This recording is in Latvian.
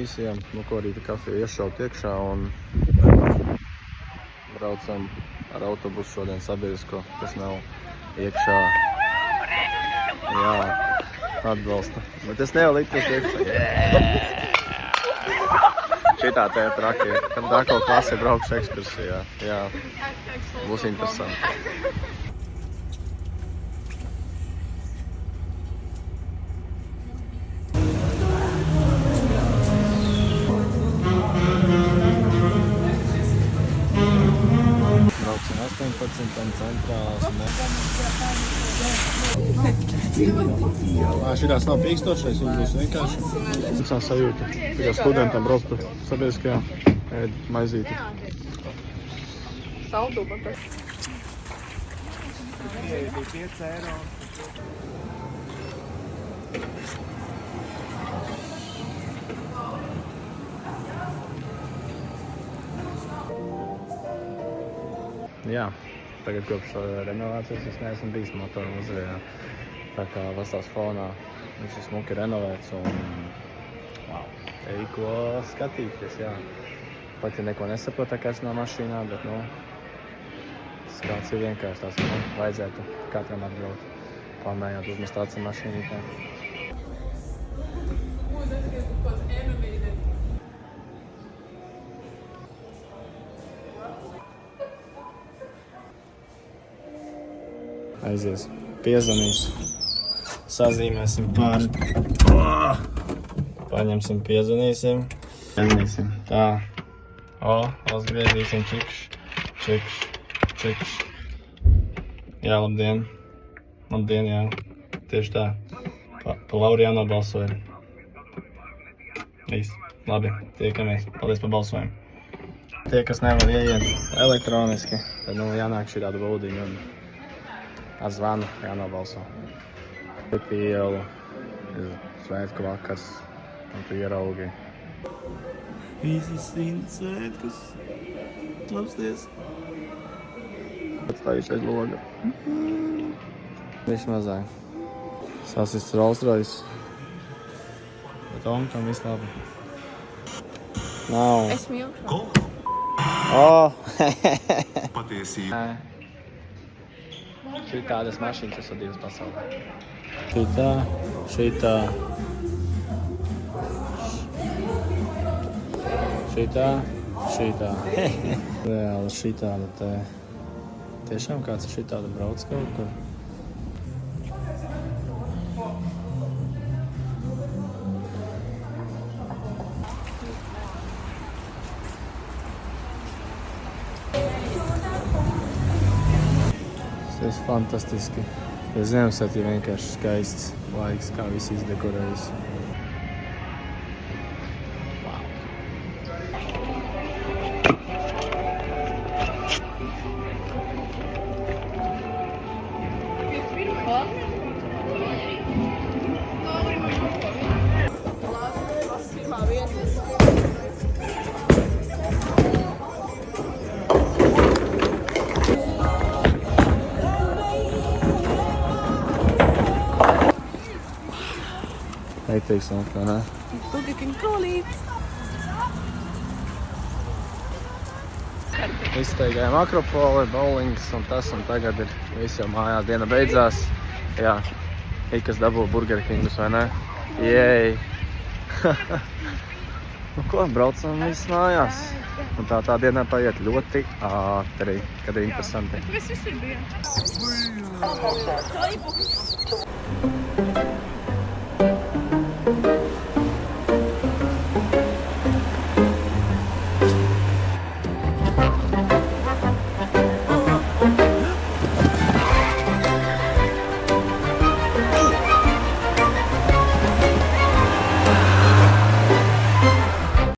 visiem, ko rīta kafiju iešaut iekšā un braucam ar autobusu šodien sabiedrisko, kas nav iekšā. Jā, atbalsta. Bet es nevaru likt uz iekšā. Šitā te traki ir. Kad Dako klase braukšu ekskursijā. Jā, būs interesanti. Brauksim 18. centrālās. Šitās nav pīkstošais, un būs vienkārši. Visā sajūta. Tikai studentam brauc par sabiedriskajā ēd maizīti. Salduba tas. Bija 5 eiro. Jā, tagad kopš renovācijas es neesmu bijis motoru muzejā. Tā kā Vasals fonā viņš ir smuki renovēts un wow, ir ko skatīties, jā. Pat ja neko nesaprot, kā es no mašīnā, bet tas kāds ir vienkārši tās, vajadzētu katram atbraukt, pamējot uzmest aci mašīnītē. Aizies, piezvanīs, sazīmēsim pāri, paņemsim, piezvanīsim, tā, uzgriezīsim, čikš, jā, labdien, jā, tieši tā, pa Lauru jānobalsoja, viss, labi, tiekamies, paldies par balsojumu. Tie, kas nevar ieiet elektroniski, tad jānāk šī tāda būdiņa un ar zvanu jānobalso. Pielu, svētku vakars, un tu ieraugi. Visi svin svētkus. Labsties. Atstājušies loga. Viss mazāk. Sasists Rolls Royce. Bet Tomkam viss labi. Nav. Esmu iekšā. Patiesība. Šitādas mašīnas esmu divas pasaulē. Šitā. Reāli šitāda te. Tiešām kāds šitāda brauc kaut kur. Tas ir fantastiski. Ja Ziemassvētki ir vienkārši skaists laiks, kā visi izdekorējas. Eiteiks un kā, ne? Tugikin krolīts. Izsteigājām Akropoli, bowlings un tas, un tagad ir viss jau mājās, diena beidzās. Jā, kas dabū Burger Kingus, vai ne? Jej! Nu ko, braucam viss mājās. Un tā diena paiet ļoti ātri, kad ir interesanti. Viss ir bija.